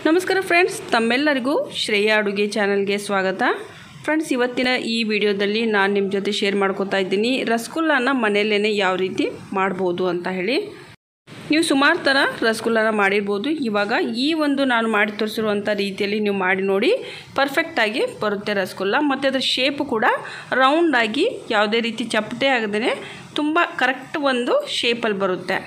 ನಮಸ್ಕಾರ ಫ್ರೆಂಡ್ಸ್, ತಮ್ಮೆಲ್ಲರಿಗೂ ಶ್ರೇಯಾ ಅಡುಗೆ ಚಾನಲ್ಗೆ ಸ್ವಾಗತ. ಫ್ರೆಂಡ್ಸ್, ಇವತ್ತಿನ ಈ ವಿಡಿಯೋದಲ್ಲಿ ನಾನು ನಿಮ್ಮ ಜೊತೆ ಶೇರ್ ಮಾಡ್ಕೋತಾ ಇದ್ದೀನಿ ರಸಗುಲ್ಲಾನ ಮನೆಯಲ್ಲೇ ಯಾವ ರೀತಿ ಮಾಡ್ಬೋದು ಅಂತ ಹೇಳಿ. ನೀವು ಸುಮಾರು ಥರ ರಸಗುಲ್ಲಾನ ಮಾಡಿರ್ಬೋದು. ಇವಾಗ ಈ ಒಂದು ನಾನು ಮಾಡಿ ತೋರಿಸಿರುವಂಥ ರೀತಿಯಲ್ಲಿ ನೀವು ಮಾಡಿ ನೋಡಿ, ಪರ್ಫೆಕ್ಟಾಗಿ ಬರುತ್ತೆ ರಸಗುಲ್ಲ. ಮತ್ತು ಅದರ ಶೇಪು ಕೂಡ ರೌಂಡಾಗಿ ಯಾವುದೇ ರೀತಿ ಚಪ್ಪಟೆ ಆಗದೇ ತುಂಬ ಕರೆಕ್ಟ್ ಒಂದು ಶೇಪಲ್ಲಿ ಬರುತ್ತೆ.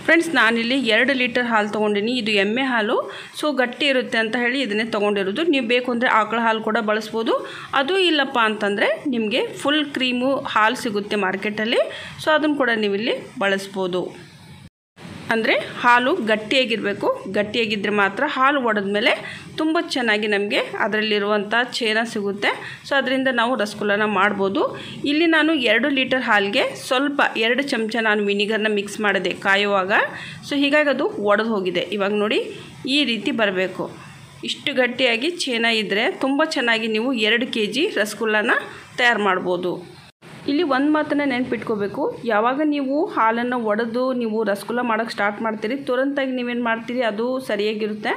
ಫ್ರೆಂಡ್ಸ್, ನಾನಿಲ್ಲಿ 2 ಲೀಟರ್ ಹಾಲು ತೊಗೊಂಡಿನಿ. ಇದು ಎಮ್ಮೆ ಹಾಲು, ಸೊ ಗಟ್ಟಿ ಇರುತ್ತೆ ಅಂತ ಹೇಳಿ ಇದನ್ನೇ ತೊಗೊಂಡಿರೋದು. ನೀವು ಬೇಕು ಅಂದರೆ ಆಕಳ ಹಾಲು ಕೂಡ ಬಳಸ್ಬೋದು. ಅದು ಇಲ್ಲಪ್ಪ ಅಂತಂದರೆ ನಿಮಗೆ ಫುಲ್ ಕ್ರೀಮು ಹಾಲು ಸಿಗುತ್ತೆ ಮಾರ್ಕೆಟಲ್ಲಿ, ಸೊ ಅದನ್ನು ಕೂಡ ನೀವು ಇಲ್ಲಿ ಬಳಸ್ಬೋದು. ಅಂದರೆ ಹಾಲು ಗಟ್ಟಿಯಾಗಿರಬೇಕು. ಗಟ್ಟಿಯಾಗಿದ್ದರೆ ಮಾತ್ರ ಹಾಲು ಒಡೆದ್ಮೇಲೆ ತುಂಬ ಚೆನ್ನಾಗಿ ನಮಗೆ ಅದರಲ್ಲಿರುವಂಥ ಚೇನ ಸಿಗುತ್ತೆ. ಸೊ ಅದರಿಂದ ನಾವು ರಸಗುಲ್ಲಾನ ಮಾಡ್ಬೋದು. ಇಲ್ಲಿ ನಾನು 2 ಲೀಟರ್ ಹಾಲಿಗೆ ಸ್ವಲ್ಪ 2 ಚಮಚ ನಾನು ವಿನಿಗರ್ನ ಮಿಕ್ಸ್ ಮಾಡಿದೆ ಕಾಯುವಾಗ. ಸೊ ಹೀಗಾಗಿ ಅದು ಒಡೆದು ಹೋಗಿದೆ. ಇವಾಗ ನೋಡಿ, ಈ ರೀತಿ ಬರಬೇಕು. ಇಷ್ಟು ಗಟ್ಟಿಯಾಗಿ ಚೇನ ಇದ್ದರೆ ತುಂಬ ಚೆನ್ನಾಗಿ ನೀವು 2 kg ರಸಗುಲ್ಲಾನ ತಯಾರು ಮಾಡ್ಬೋದು. ಇಲ್ಲಿ ಒಂದು ಮಾತನ್ನು ನೆನಪಿಟ್ಕೋಬೇಕು, ಯಾವಾಗ ನೀವು ಹಾಲನ್ನು ಒಡೆದು ನೀವು ರಸಗುಲ್ಲ ಮಾಡೋಕ್ಕೆ ಸ್ಟಾರ್ಟ್ ಮಾಡ್ತೀರಿ, ತುರಂತಾಗಿ ನೀವೇನು ಮಾಡ್ತೀರಿ ಅದು ಸರಿಯಾಗಿರುತ್ತೆ.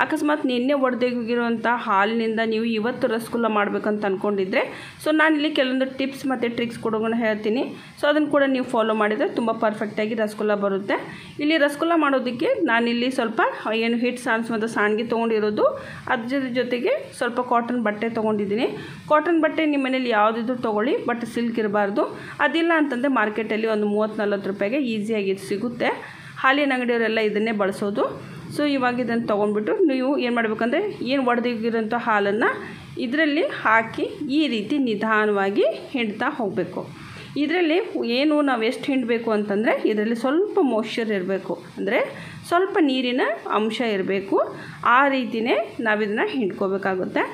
ಅಕಸ್ಮಾತ್ ನಿನ್ನೆ ಒಡೆದೋಗಿರುವಂಥ ಹಾಲಿನಿಂದ ನೀವು ಇವತ್ತು ರಸಗುಲ್ಲ ಮಾಡಬೇಕಂತ ಅಂದ್ಕೊಂಡಿದ್ರೆ, ಸೊ ನಾನಿಲ್ಲಿ ಕೆಲವೊಂದು ಟಿಪ್ಸ್ ಮತ್ತು ಟ್ರಿಕ್ಸ್ ಕೊಡೋದನ್ನು ಹೇಳ್ತೀನಿ. ಸೊ ಅದನ್ನು ಕೂಡ ನೀವು ಫಾಲೋ ಮಾಡಿದರೆ ತುಂಬ ಪರ್ಫೆಕ್ಟಾಗಿ ರಸಗುಲ್ಲ ಬರುತ್ತೆ. ಇಲ್ಲಿ ರಸಗುಲ್ಲ ಮಾಡೋದಕ್ಕೆ ನಾನಿಲ್ಲಿ ಸ್ವಲ್ಪ ಏನು ಹಿಟ್ ಸಾನ್ಸ್ ಮತ್ತು ಸಾಣಿಗೆ ತೊಗೊಂಡಿರೋದು, ಅದ್ರ ಜೊತೆಗೆ ಸ್ವಲ್ಪ ಕಾಟನ್ ಬಟ್ಟೆ ತೊಗೊಂಡಿದ್ದೀನಿ. ಕಾಟನ್ ಬಟ್ಟೆ ನಿಮ್ಮ ಮನೇಲಿ ಯಾವುದಿದ್ರು ತೊಗೊಳ್ಳಿ, ಬಟ್ ಸಿಲ್ಕ್ ಇರಬಾರ್ದು. ಅದಿಲ್ಲ ಅಂತಂದರೆ ಮಾರ್ಕೆಟಲ್ಲಿ ಒಂದು 30-40 ರೂಪಾಯಿಗೆ ಈಸಿಯಾಗಿ ಸಿಗುತ್ತೆ. ಹಾಲಿನ ಅಂಗಡಿಯವರೆಲ್ಲ ಇದನ್ನೇ ಬಳಸೋದು. ಸೊ ಇವಾಗ ಇದನ್ನು ತೊಗೊಂಡ್ಬಿಟ್ಟು ನೀವು ಏನು ಮಾಡಬೇಕಂದ್ರೆ, ಏನು ಒಡೆದಿರೋಂಥ ಹಾಲನ್ನು ಇದರಲ್ಲಿ ಹಾಕಿ ಈ ರೀತಿ ನಿಧಾನವಾಗಿ ಹಿಂಡ್ತಾ ಹೋಗಬೇಕು. ಇದರಲ್ಲಿ ಏನು ನಾವು ಎಷ್ಟು ಹಿಂಡಬೇಕು ಅಂತಂದರೆ, ಇದರಲ್ಲಿ ಸ್ವಲ್ಪ ಮಾಯ್ಶ್ಚರ್ ಇರಬೇಕು, ಅಂದರೆ ಸ್ವಲ್ಪ ನೀರಿನ ಅಂಶ ಇರಬೇಕು. ಆ ರೀತಿಯೇ ನಾವಿದನ್ನು ಹಿಂಡ್ಕೋಬೇಕಾಗುತ್ತೆ.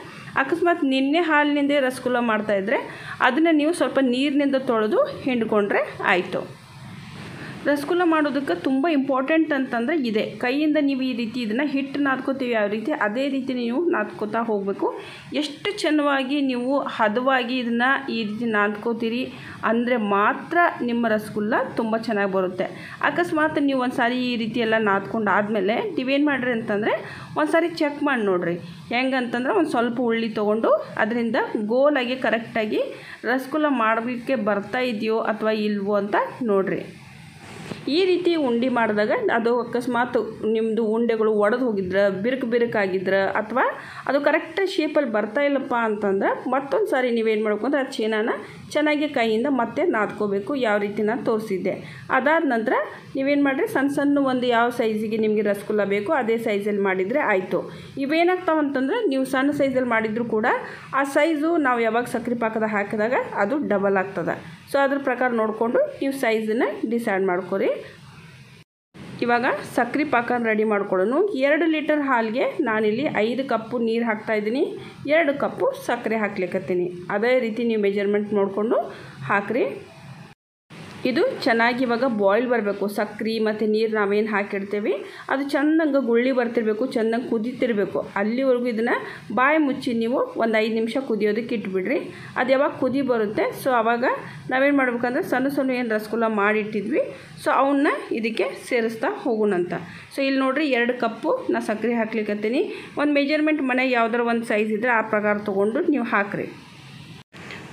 ಅಕಸ್ಮಾತ್ ನಿನ್ನೆ ಹಾಲಿನಿಂದ ರಸಗುಲ್ಲ ಮಾಡ್ತಾಯಿದ್ರೆ ಅದನ್ನು ನೀವು ಸ್ವಲ್ಪ ನೀರಿನಿಂದ ತೊಳೆದು ಹಿಂಡ್ಕೊಂಡ್ರೆ ಆಯಿತು. ರಸಗುಲ್ಲ ಮಾಡೋದಕ್ಕೆ ತುಂಬ ಇಂಪಾರ್ಟೆಂಟ್ ಅಂತಂದರೆ ಇದೆ, ಕೈಯಿಂದ ನೀವು ಈ ರೀತಿ ಇದನ್ನು ಹಿಟ್ಟು ನಾದ್ಕೋತೀವಿ ಯಾವ ರೀತಿ, ಅದೇ ರೀತಿ ನೀವು ನಾದ್ಕೋತಾ ಹೋಗಬೇಕು. ಎಷ್ಟು ಚೆನ್ನಾಗಿ ನೀವು ಹದವಾಗಿ ಇದನ್ನು ಈ ರೀತಿ ನಾದ್ಕೋತೀರಿ ಅಂದರೆ ಮಾತ್ರ ನಿಮ್ಮ ರಸಗುಲ್ಲ ತುಂಬ ಚೆನ್ನಾಗಿ ಬರುತ್ತೆ. ಅಕಸ್ಮಾತ್ ನೀವು ಒಂದು ಸಾರಿ ಈ ರೀತಿ ಎಲ್ಲ ನಾದ್ಕೊಂಡು ಆದಮೇಲೆ ನೀವೇನು ಮಾಡಿರಿ ಅಂತಂದರೆ, ಒಂದು ಸಾರಿ ಚೆಕ್ ಮಾಡಿ ನೋಡಿರಿ. ಹೆಂಗಂತಂದ್ರೆ ಒಂದು ಸ್ವಲ್ಪ ಉಳ್ಳಿ ತೊಗೊಂಡು ಅದರಿಂದ ಗೋಲಾಗಿ ಕರೆಕ್ಟಾಗಿ ರಸಗುಲ್ಲ ಮಾಡೋದಕ್ಕೆ ಬರ್ತಾ ಇದೆಯೋ ಅಥವಾ ಇಲ್ವೋ ಅಂತ ನೋಡಿರಿ. ಈ ರೀತಿ ಉಂಡೆ ಮಾಡಿದಾಗ ಅದು ಅಕಸ್ಮಾತ್ ನಿಮ್ಮದು ಉಂಡೆಗಳು ಒಡೆದು ಹೋಗಿದ್ರೆ, ಬಿರುಕಾಗಿದ್ರೆ, ಅಥವಾ ಅದು ಕರೆಕ್ಟ್ ಶೇಪಲ್ಲಿ ಬರ್ತಾ ಇಲ್ಲಪ್ಪ ಅಂತಂದ್ರೆ ಮತ್ತೊಂದು ಸಾರಿ ನೀವೇನು ಮಾಡಬೇಕು ಅಂದರೆ ಆ ಚೇನಾನ ಚೆನ್ನಾಗಿ ಕೈಯಿಂದ ಮತ್ತೆ ನಾದ್ಕೋಬೇಕು, ಯಾವ ರೀತಿ ನಾನು ತೋರಿಸಿದ್ದೆ. ಅದಾದ ನಂತರ ನೀವೇನು ಮಾಡಿರಿ, ಸಣ್ಣ ಸಣ್ಣ ಒಂದು ಯಾವ ಸೈಜಿಗೆ ನಿಮಗೆ ರಸಗುಲ್ಲ ಬೇಕು ಅದೇ ಸೈಜಲ್ಲಿ ಮಾಡಿದರೆ ಆಯಿತು. ಇವೇನಾಗ್ತಾವಂತಂದ್ರೆ, ನೀವು ಸಣ್ಣ ಸೈಜಲ್ಲಿ ಮಾಡಿದರೂ ಕೂಡ ಆ ಸೈಜು ನಾವು ಯಾವಾಗ ಸಕ್ಕರೆ ಪಾಕದ ಹಾಕಿದಾಗ ಅದು ಡಬಲ್ ಆಗ್ತದೆ. ಸೊ ಅದ್ರ ಪ್ರಕಾರ ನೋಡಿಕೊಂಡು ನೀವು ಸೈಜನ್ನು ಡಿಸೈಡ್ ಮಾಡ್ಕೊರಿ. ಇವಾಗ ಸಕ್ಕರೆ ಪಾಕ ರೆಡಿ ಮಾಡ್ಕೊಳ್ಳೋಣ. 2 ಲೀಟರ್ ಹಾಲಿಗೆ ನಾನಿಲ್ಲಿ 5 ಕಪ್ಪು ನೀರು ಹಾಕ್ತಾಯಿದ್ದೀನಿ, 2 ಕಪ್ಪು ಸಕ್ಕರೆ ಹಾಕ್ಲಿಕ್ಕತ್ತೀನಿ. ಅದೇ ರೀತಿ ನೀವು ಮೆಜರ್ಮೆಂಟ್ ನೋಡಿಕೊಂಡು ಹಾಕಿರಿ. ಇದು ಚೆನ್ನಾಗಿ ಇವಾಗ ಬಾಯ್ಲ್ ಬರಬೇಕು. ಸಕ್ಕರೆ ಮತ್ತು ನೀರು ನಾವೇನು ಹಾಕಿಡ್ತೇವೆ ಅದು ಚೆನ್ನಾಗಿ ಗುಳ್ಳಿ ಬರ್ತಿರಬೇಕು, ಚೆನ್ನಾಗಿ ಕುದೀತಿರಬೇಕು. ಅಲ್ಲಿವರೆಗೂ ಇದನ್ನು ಬಾಯಿ ಮುಚ್ಚಿ ನೀವು ಒಂದು 5 ನಿಮಿಷ ಕುದಿಯೋದಕ್ಕೆ ಇಟ್ಬಿಡ್ರಿ. ಅದು ಯಾವಾಗ ಕುದಿ ಬರುತ್ತೆ, ಸೊ ಆವಾಗ ನಾವೇನು ಮಾಡ್ಬೇಕಂದ್ರೆ ಸಣ್ಣ ಸಣ್ಣ ಏನು ರಸಗುಲ್ಲ ಮಾಡಿಟ್ಟಿದ್ವಿ, ಸೊ ಅವನ್ನ ಇದಕ್ಕೆ ಸೇರಿಸ್ತಾ ಹೋಗೋಣಂತ. ಸೊ ಇಲ್ಲಿ ನೋಡಿರಿ, 2 ಕಪ್ಪು ನಾನು ಸಕ್ಕರೆ ಹಾಕ್ಲಿಕ್ಕತ್ತೀನಿ. ಒಂದು ಮೆಜರ್ಮೆಂಟ್ ಮನೆ ಯಾವ್ದಾರು ಒಂದು ಸೈಜ್ ಇದ್ದರೆ ಆ ಪ್ರಕಾರ ತೊಗೊಂಡು ನೀವು ಹಾಕಿರಿ.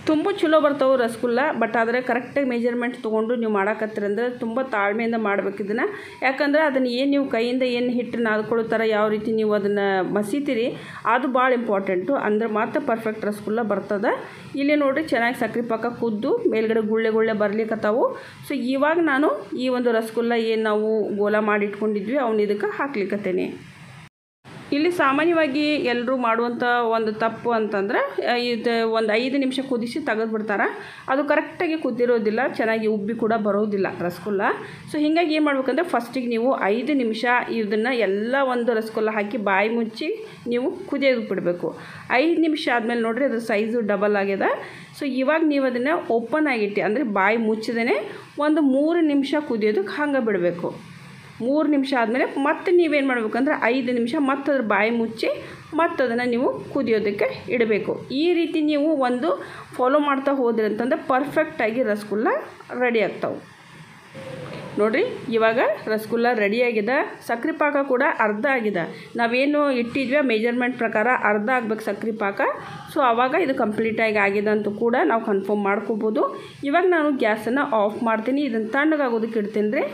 ತುಂಬ ಚಲೋ ಬರ್ತಾವೆ ರಸಗುಲ್ಲ, ಬಟ್ ಆದರೆ ಕರೆಕ್ಟಾಗಿ ಮೆಜರ್ಮೆಂಟ್ ತೊಗೊಂಡು ನೀವು ಮಾಡಾಕತ್ತೀರಂದ್ರೆ ತುಂಬ ತಾಳ್ಮೆಯಿಂದ ಮಾಡ್ಬೇಕು ಇದನ್ನು. ಯಾಕಂದರೆ ಅದನ್ನು ಏನು ನೀವು ಕೈಯಿಂದ ಏನು ಹಿಟ್ಟು ನಾದ್ಕೊಳ್ಳೋ ಥರ ಯಾವ ರೀತಿ ನೀವು ಅದನ್ನು ಮಸೀತೀರಿ ಅದು ಭಾಳ ಇಂಪಾರ್ಟೆಂಟು, ಅಂದರೆ ಮಾತ್ರ ಪರ್ಫೆಕ್ಟ್ ರಸಗುಲ್ಲ ಬರ್ತದೆ. ಇಲ್ಲಿ ನೋಡಿರಿ, ಚೆನ್ನಾಗಿ ಸಕ್ಕರೆ ಪಾಕ ಕುದ್ದು ಮೇಲ್ಗಡೆ ಗುಳ್ಳೆ ಬರ್ಲಿಕ್ಕತ್ತಾವು. ಸೊ ಇವಾಗ ನಾನು ಈ ಒಂದು ರಸಗುಲ್ಲ ಏನು ನಾವು ಗೋಲ ಮಾಡಿ ಇಟ್ಕೊಂಡಿದ್ವಿ ಅವನ್ನ ಇದಕ್ಕೆ ಹಾಕ್ಲಿಕ್ಕತ್ತೇನೆ. ಇಲ್ಲಿ ಸಾಮಾನ್ಯವಾಗಿ ಎಲ್ಲರೂ ಮಾಡುವಂಥ ಒಂದು ತಪ್ಪು ಅಂತಂದರೆ, ಇದು ಒಂದು 5 ನಿಮಿಷ ಕುದಿಸಿ ತೆಗೆದುಬಿಡ್ತಾರೆ. ಅದು ಕರೆಕ್ಟಾಗಿ ಕುದ್ದಿರೋದಿಲ್ಲ, ಚೆನ್ನಾಗಿ ಉಬ್ಬಿ ಕೂಡ ಬರೋದಿಲ್ಲ ರಸಗುಲ್ಲ. ಸೊ ಹೀಗಾಗಿ ಏನು ಮಾಡ್ಬೇಕಂದ್ರೆ, ಫಸ್ಟಿಗೆ ನೀವು 5 ನಿಮಿಷ ಇದನ್ನು ಎಲ್ಲ ಒಂದು ರಸಗುಲ್ಲ ಹಾಕಿ ಬಾಯಿ ಮುಚ್ಚಿ ನೀವು ಕುದಿಯೋದು ಬಿಡಬೇಕು. 5 ನಿಮಿಷ ಆದಮೇಲೆ ನೋಡಿರಿ ಅದ್ರ ಸೈಜು ಡಬಲ್ ಆಗ್ಯದ. ಸೊ ಇವಾಗ ನೀವು ಅದನ್ನು ಓಪನ್ ಆಗಿಟ್ಟು ಅಂದರೆ ಬಾಯಿ ಮುಚ್ಚದೇ ಒಂದು 3 ನಿಮಿಷ ಕುದಿಯೋದಕ್ಕೆ ಹಂಗೆ ಬಿಡಬೇಕು. 3 ನಿಮಿಷ ಆದಮೇಲೆ ಮತ್ತೆ ನೀವೇನು ಮಾಡಬೇಕಂದ್ರೆ 5 ನಿಮಿಷ ಮತ್ತೆ ಅದ್ರ ಬಾಯಿ ಮುಚ್ಚಿ ಮತ್ತು ಅದನ್ನು ನೀವು ಕುದಿಯೋದಕ್ಕೆ ಇಡಬೇಕು. ಈ ರೀತಿ ನೀವು ಒಂದು ಫಾಲೋ ಮಾಡ್ತಾ ಹೋದ್ರಿ ಅಂತಂದರೆ ಪರ್ಫೆಕ್ಟಾಗಿ ರಸಗುಲ್ಲ ರೆಡಿ ಆಗ್ತಾವೆ. ನೋಡಿರಿ ಇವಾಗ ರಸಗುಲ್ಲ ರೆಡಿಯಾಗಿದೆ. ಸಕ್ಕರೆ ಪಾಕ ಕೂಡ ಅರ್ಧ ಆಗಿದೆ. ನಾವೇನು ಇಟ್ಟಿದ್ವಿ ಮೆಜರ್ಮೆಂಟ್ ಪ್ರಕಾರ ಅರ್ಧ ಆಗಬೇಕು ಸಕ್ಕರೆ ಪಾಕ. ಸೊ ಆವಾಗ ಇದು ಕಂಪ್ಲೀಟಾಗಿ ಆಗಿದೆ ಅಂತ ಕೂಡ ನಾವು ಕನ್ಫರ್ಮ್ ಮಾಡ್ಕೋಬೋದು. ಇವಾಗ ನಾನು ಗ್ಯಾಸನ್ನು ಆಫ್ ಮಾಡ್ತೀನಿ. ಇದನ್ನು ತಣ್ಣಗಾಗೋದಕ್ಕೆ ಇಡ್ತೀನಿ ರೀ.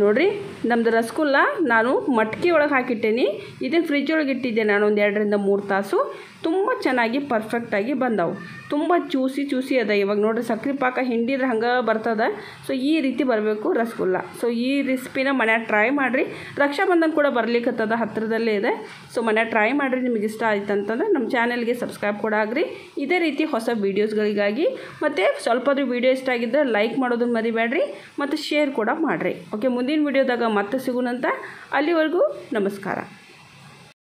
ನೋಡಿರಿ ನಮ್ಮದು ರಸಗುಲ್ಲ ನಾನು ಮಟ್ಕಿ ಒಳಗೆ ಹಾಕಿಟ್ಟೇನಿ. ಇದನ್ನು ಫ್ರಿಜ್ ಒಳಗೆ ಇಟ್ಟಿದ್ದೆ ನಾನು ಒಂದು 2 ರಿಂದ 3 ತಾಸು. ತುಂಬ ಚೆನ್ನಾಗಿ ಪರ್ಫೆಕ್ಟಾಗಿ ಬಂದವು. ತುಂಬ ಜ್ಯೂಸಿ ಅದ. ಇವಾಗ ನೋಡಿರಿ ಸಕ್ಕರೆ ಪಾಕ ಹಿಂಡಿದ್ರೆ ಹಂಗೆ ಬರ್ತದೆ. ಸೊ ಈ ರೀತಿ ಬರಬೇಕು ರಸಗುಲ್ಲ. ಸೊ ಈ ರೆಸಿಪಿನ ಮನ್ಯಾಗ ಟ್ರೈ ಮಾಡಿರಿ. ರಕ್ಷಾಬಂಧನ ಕೂಡ ಬರ್ಲಿಕ್ಕತ್ತದ, ಹತ್ತಿರದಲ್ಲೇ ಇದೆ. ಸೊ ಮನ್ಯಾಗ ಟ್ರೈ ಮಾಡಿರಿ. ನಿಮಗೆ ಇಷ್ಟ ಆಯ್ತು ಅಂತಂದ್ರೆ ನಮ್ಮ ಚಾನಲ್ಗೆ ಸಬ್ಸ್ಕ್ರೈಬ್ ಕೂಡ ಆಗ್ರಿ. ಇದೇ ರೀತಿ ಹೊಸ ವೀಡಿಯೋಸ್ಗಳಿಗಾಗಿ. ಮತ್ತು ಸ್ವಲ್ಪಾದ್ರೂ ವೀಡಿಯೋ ಇಷ್ಟ ಆಗಿದ್ದರೆ ಲೈಕ್ ಮಾಡೋದನ್ನು ಮರಿಬೇಡ್ರಿ ಮತ್ತು ಶೇರ್ ಕೂಡ ಮಾಡಿರಿ. ಓಕೆ, ಮುಂದಿನ ವೀಡಿಯೋದಾಗ ಮತ್ತೆ ಸಿಗೋಣಂತ. ಅಲ್ಲಿವರೆಗೂ ನಮಸ್ಕಾರ.